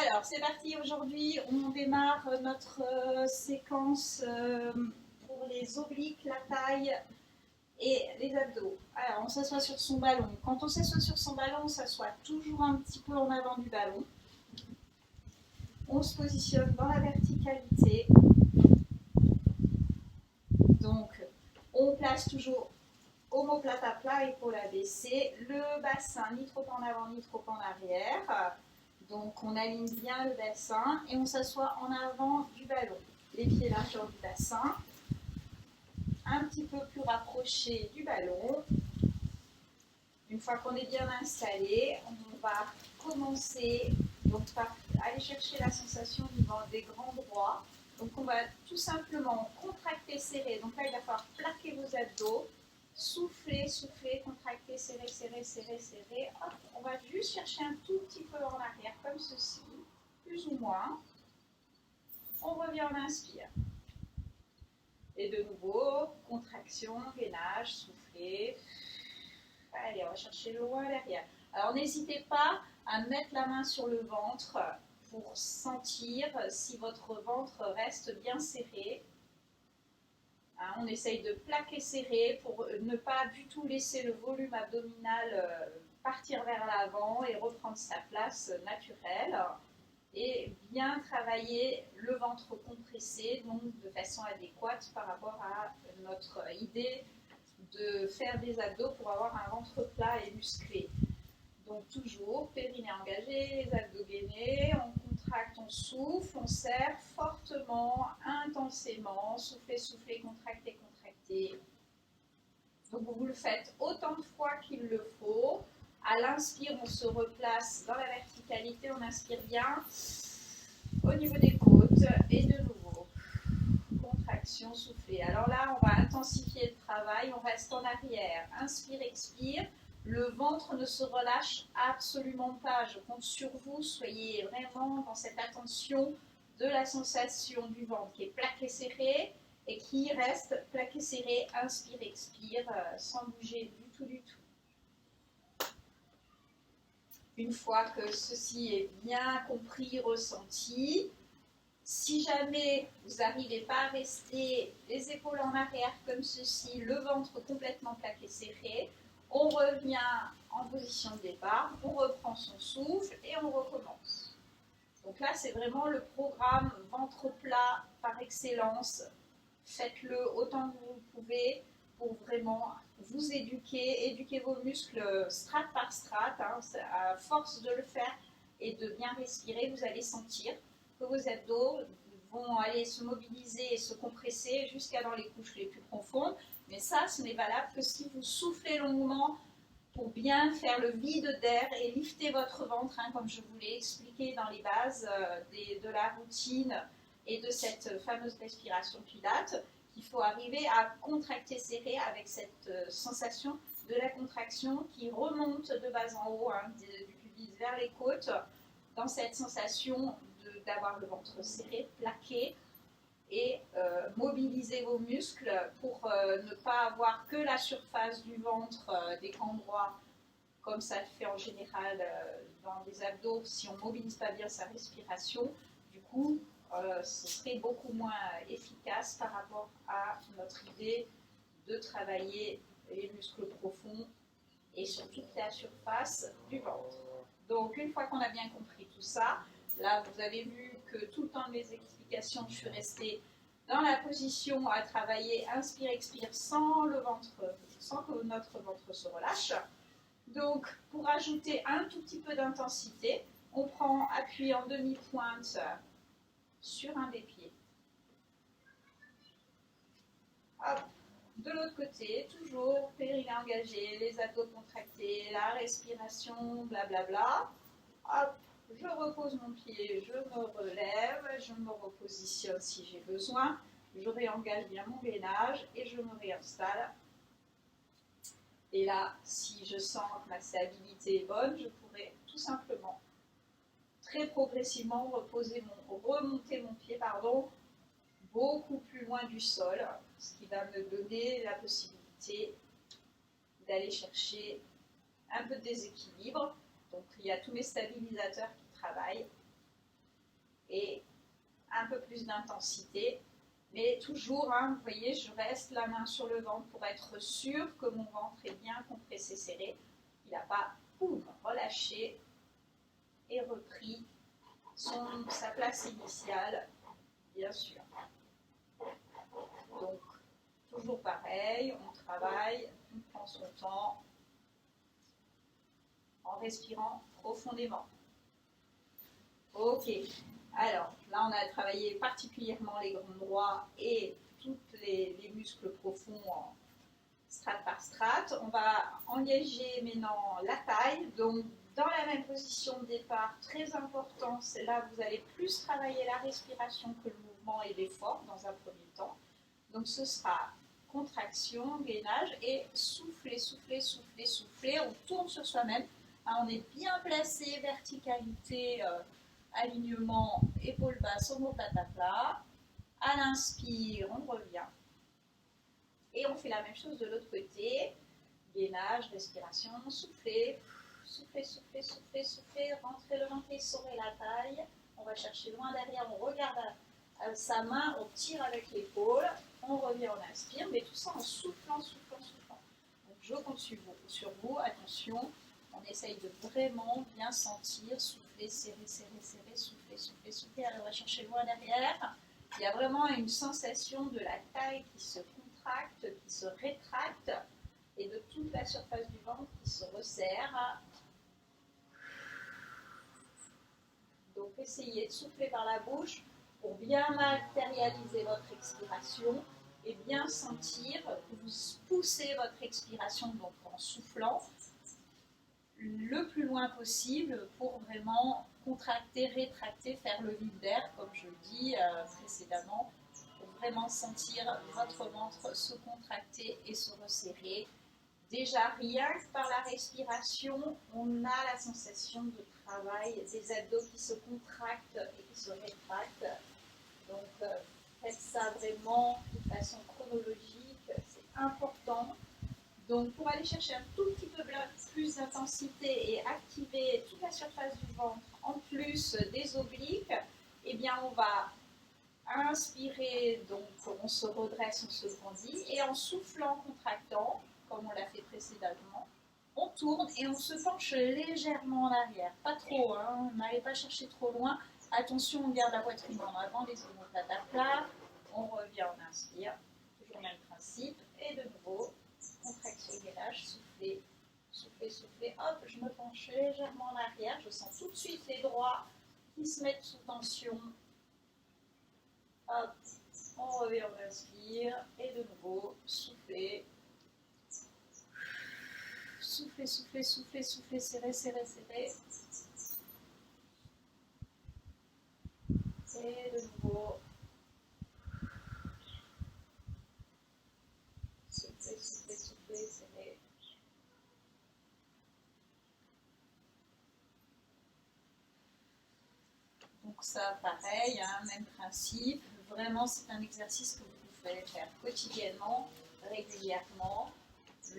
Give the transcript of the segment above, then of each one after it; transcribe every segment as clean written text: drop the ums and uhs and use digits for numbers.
Alors, c'est parti. Aujourd'hui, on démarre notre séquence pour les obliques, la taille et les abdos. Alors, on s'assoit sur son ballon. Quand on s'assoit sur son ballon, on s'assoit toujours un petit peu en avant du ballon. On se positionne dans la verticalité. Donc, on place toujours omoplate à plat, épaule abaissée. Le bassin, ni trop en avant, ni trop en arrière. Donc on aligne bien le bassin et on s'assoit en avant du ballon. Les pieds largeur du bassin, un petit peu plus rapproché du ballon. Une fois qu'on est bien installé, on va commencer donc par aller chercher la sensation des grands droits. Donc on va tout simplement contracter, serrer. Donc là il va falloir plaquer vos abdos. Souffler, souffler, contracter, serrer, serrer, serrer, serrer. Hop, on va juste chercher un tout petit peu en arrière, comme ceci, plus ou moins. On revient, on inspire. Et de nouveau, contraction, gainage, souffler. Allez, on va chercher loin derrière. Alors n'hésitez pas à mettre la main sur le ventre pour sentir si votre ventre reste bien serré. On essaye de plaquer serré pour ne pas du tout laisser le volume abdominal partir vers l'avant et reprendre sa place naturelle. Et bien travailler le ventre compressé, donc de façon adéquate par rapport à notre idée de faire des abdos pour avoir un ventre plat et musclé. Donc toujours, périnée engagé, les abdos gainés, on contracte, on souffle, on serre fortement, intensément, soufflez, soufflez, contractez, contractez. Donc vous le faites autant de fois qu'il le faut. À l'inspire, on se replace dans la verticalité, on inspire bien au niveau des côtes et de nouveau, contraction, soufflez. Alors là, on va intensifier le travail, on reste en arrière, inspire, expire. Le ventre ne se relâche absolument pas. Je compte sur vous. Soyez vraiment dans cette attention de la sensation du ventre qui est plaqué serré et qui reste plaqué serré. Inspire, expire, sans bouger du tout, du tout. Une fois que ceci est bien compris, ressenti, si jamais vous n'arrivez pas à rester les épaules en arrière comme ceci, le ventre complètement plaqué serré, on revient en position de départ, on reprend son souffle et on recommence. Donc là, c'est vraiment le programme ventre plat par excellence. Faites-le autant que vous pouvez pour vraiment vous éduquer vos muscles strate par strate. À force de le faire et de bien respirer, vous allez sentir que vos abdos vont aller se mobiliser et se compresser jusqu'à dans les couches les plus profondes. Mais ça, ce n'est valable que si vous soufflez longuement pour bien faire le vide d'air et lifter votre ventre, comme je vous l'ai expliqué dans les bases de la routine et de cette fameuse respiration Pilates, qu'il faut arriver à contracter serré avec cette sensation de la contraction qui remonte de bas en haut, du pubis vers les côtes, dans cette sensation d'avoir le ventre serré, plaqué, et mobiliser vos muscles pour ne pas avoir que la surface du ventre des grands droits, comme ça le fait en général dans les abdos si on ne mobilise pas bien sa respiration. Du coup, ce serait beaucoup moins efficace par rapport à notre idée de travailler les muscles profonds et sur toute la surface du ventre. Donc, une fois qu'on a bien compris tout ça, là, vous avez vu que tout le temps de mes explications, je suis restée dans la position à travailler, inspire, expire, sans que notre ventre se relâche. Donc, pour ajouter un tout petit peu d'intensité, on prend appui en demi-pointe sur un des pieds. Hop. De l'autre côté, toujours périnée engagée, les abdos contractés, la respiration, blablabla. Hop, je repose mon pied, je me relève, je me repositionne si j'ai besoin, je réengage bien mon gainage et je me réinstalle. Et là, si je sens que ma stabilité est bonne, je pourrais tout simplement, très progressivement, remonter mon pied, beaucoup plus loin du sol, ce qui va me donner la possibilité d'aller chercher un peu de déséquilibre. Donc il y a tous mes stabilisateurs qui travaillent. et un peu plus d'intensité. Mais toujours, vous voyez, je reste la main sur le ventre pour être sûr que mon ventre est bien compressé, serré. Il n'a pas relâché et repris sa place initiale, bien sûr. Donc, toujours pareil, on travaille, on prend son temps en respirant profondément. Ok, alors là on a travaillé particulièrement les grands droits et tous les muscles profonds strate par strate. On va engager maintenant la taille, donc dans la même position de départ, très important, c'est là vous allez plus travailler la respiration que le mouvement et l'effort dans un premier temps. Donc ce sera contraction, gainage et souffler, souffler, souffler, souffler. On tourne sur soi-même. On est bien placé, verticalité, alignement, épaules basses, omoplate à plat. À l'inspire, on revient. Et on fait la même chose de l'autre côté. Gainage, respiration, souffler, souffler, souffler, souffler, souffler, rentrer le ventre, essorer la taille. On va chercher loin derrière, on regarde sa main, on tire avec l'épaule, on revient, on inspire, mais tout ça en soufflant, soufflant, soufflant. Donc je compte sur vous, attention, on essaye de vraiment bien sentir, souffler, serrer, serrer, serrer, souffler, souffler, souffler. Alors on va chercher loin derrière. Il y a vraiment une sensation de la taille qui se contracte, qui se rétracte, et de toute la surface du ventre qui se resserre. Donc essayez de souffler par la bouche pour bien matérialiser votre expiration et bien sentir que vous poussez votre expiration donc en soufflant le plus loin possible pour vraiment contracter, rétracter, faire le vide d'air, comme je le dis précédemment, pour vraiment sentir votre ventre se contracter et se resserrer. Déjà, rien que par la respiration, on a la sensation de travail des abdos qui se contractent et qui se rétractent. Donc, faites ça vraiment de façon chronologique, c'est important. Donc, pour aller chercher un tout petit peu plus d'intensité et activer toute la surface du ventre, en plus des obliques, eh bien, on va inspirer, donc on se redresse, on se grandit, et en soufflant, contractant, comme on l'a fait précédemment, on tourne et on se penche légèrement en arrière. Pas trop, n'allez pas chercher trop loin. Attention, on garde la poitrine en avant, les omoplates à plat. On revient, on inspire. Toujours le même principe. Et de nouveau, contraction, gainage, souffler, souffler, souffler. Hop, je me penche légèrement en arrière. Je sens tout de suite les droits qui se mettent sous tension. Hop, on revient, on inspire. Et de nouveau, souffler. Soufflez, soufflez, soufflez, soufflez, serrez, serrez, serrez. Et de nouveau. Soufflez, soufflez, soufflez, serrez. Donc ça, pareil, même principe. Vraiment, c'est un exercice que vous pouvez faire quotidiennement, régulièrement.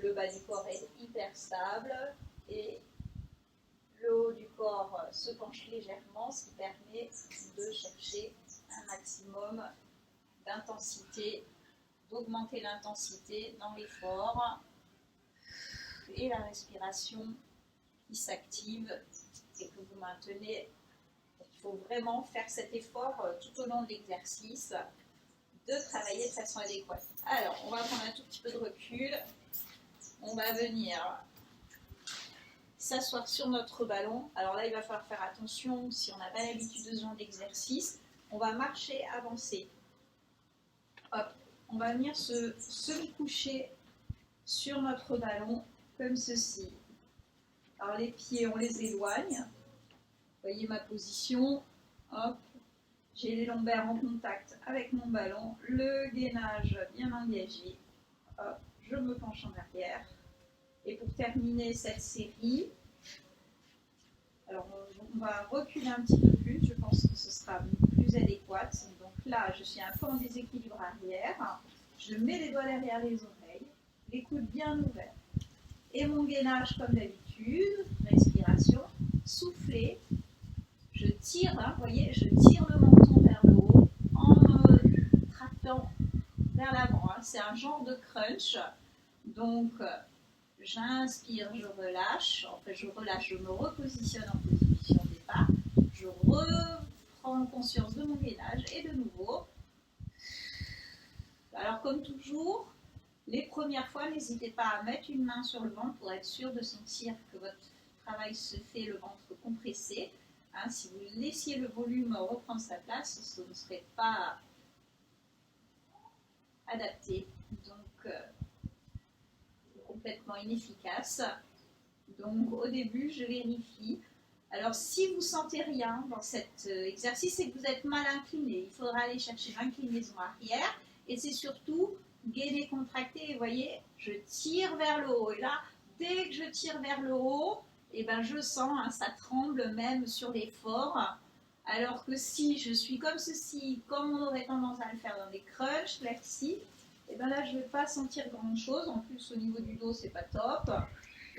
Le bas du corps est hyper stable et le haut du corps se penche légèrement, ce qui permet de chercher un maximum d'intensité, d'augmenter l'intensité dans l'effort et la respiration qui s'active et que vous maintenez. Il faut vraiment faire cet effort tout au long de l'exercice, de travailler de façon adéquate. Alors, on va prendre un tout petit peu de recul. On va venir s'asseoir sur notre ballon. Alors là, il va falloir faire attention si on n'a pas l'habitude de ce genre d'exercice. On va marcher, avancer. Hop, on va venir se semi-coucher sur notre ballon, comme ceci. Alors les pieds, on les éloigne. Vous voyez ma position. Hop, j'ai les lombaires en contact avec mon ballon. Le gainage bien engagé. Hop, je me penche en arrière. Et pour terminer cette série, alors on va reculer un petit peu plus, je pense que ce sera plus adéquat. Donc là, je suis un peu en déséquilibre arrière. Je mets les doigts derrière les oreilles, les coudes bien ouverts. Et mon gainage comme d'habitude, respiration, souffler. Je tire, hein, vous voyez, je tire le menton vers le haut en me tractant vers l'avant. Hein. C'est un genre de crunch. Donc, j'inspire, je relâche. En fait, je relâche, je me repositionne en position de départ. Je reprends conscience de mon gainage et de nouveau. Alors, comme toujours, les premières fois, n'hésitez pas à mettre une main sur le ventre pour être sûr de sentir que votre travail se fait, le ventre compressé. Hein, si vous laissiez le volume reprendre sa place, ce ne serait pas adapté. Donc, complètement inefficace. Donc, au début, je vérifie. Alors, si vous ne sentez rien dans cet exercice, c'est que vous êtes mal incliné. Il faudra aller chercher l'inclinaison arrière. Et c'est surtout gainer, contracter. Et vous voyez, je tire vers le haut. Et là, dès que je tire vers le haut, et ben, je sens, hein, ça tremble même sur l'effort. Alors que si je suis comme ceci, comme on aurait tendance à le faire dans des crunchs classiques, et ben là, je ne vais pas sentir grand-chose. En plus, au niveau du dos, c'est pas top.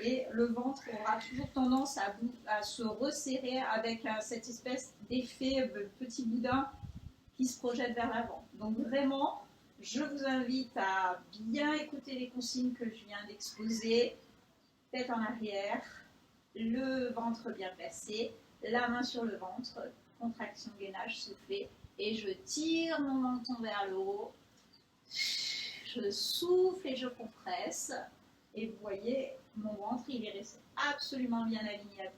Et le ventre aura toujours tendance à se resserrer avec cette espèce d'effet petit boudin qui se projette vers l'avant. Donc vraiment, je vous invite à bien écouter les consignes que je viens d'exposer. Tête en arrière, le ventre bien placé, la main sur le ventre, contraction, gainage, souffler. Et je tire mon menton vers le haut. Je souffle et je compresse. Et vous voyez, mon ventre, il est resté absolument bien aligné,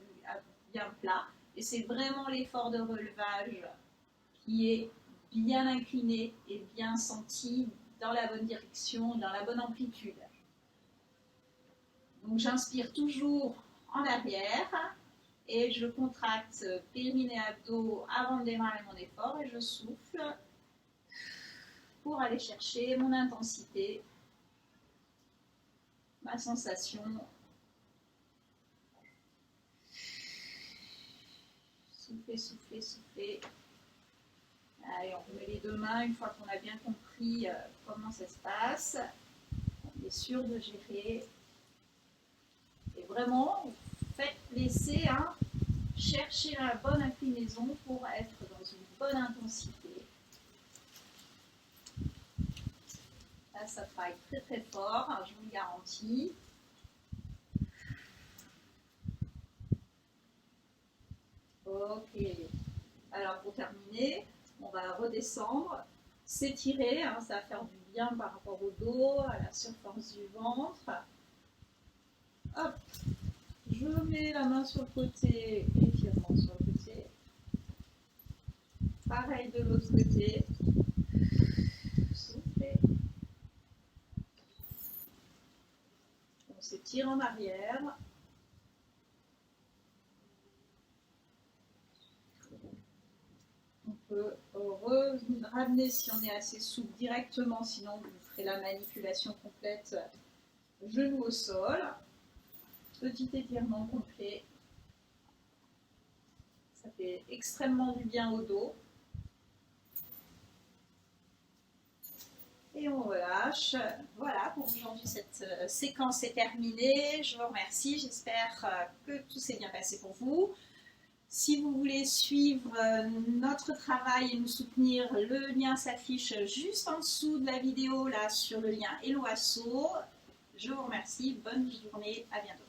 bien plat. Et c'est vraiment l'effort de relevage qui est bien incliné et bien senti dans la bonne direction, dans la bonne amplitude. Donc j'inspire toujours en arrière et je contracte périnée abdos avant de démarrer mon effort et je souffle pour aller chercher mon intensité, ma sensation. Souffler, souffler, souffler. Allez, on remet les deux mains une fois qu'on a bien compris comment ça se passe. On est sûr de gérer. Et vraiment, faites laisser, hein, chercher la bonne inclinaison pour être dans une bonne intensité. Là, ça travaille très très fort, hein, je vous le garantis. Ok. Alors pour terminer, on va redescendre, s'étirer, hein, ça va faire du bien par rapport au dos, à la surface du ventre. Hop, je mets la main sur le côté, étirement sur le côté. Pareil de l'autre côté. Soufflez. On s'étire en arrière. On peut ramener si on est assez souple directement, sinon vous ferez la manipulation complète, genou au sol. Petit étirement complet. Ça fait extrêmement du bien au dos. Et on relâche. Voilà, pour aujourd'hui, cette séquence est terminée. Je vous remercie. J'espère que tout s'est bien passé pour vous. Si vous voulez suivre notre travail et nous soutenir, le lien s'affiche juste en dessous de la vidéo, là, sur le lien Hello Asso. Je vous remercie. Bonne journée. À bientôt.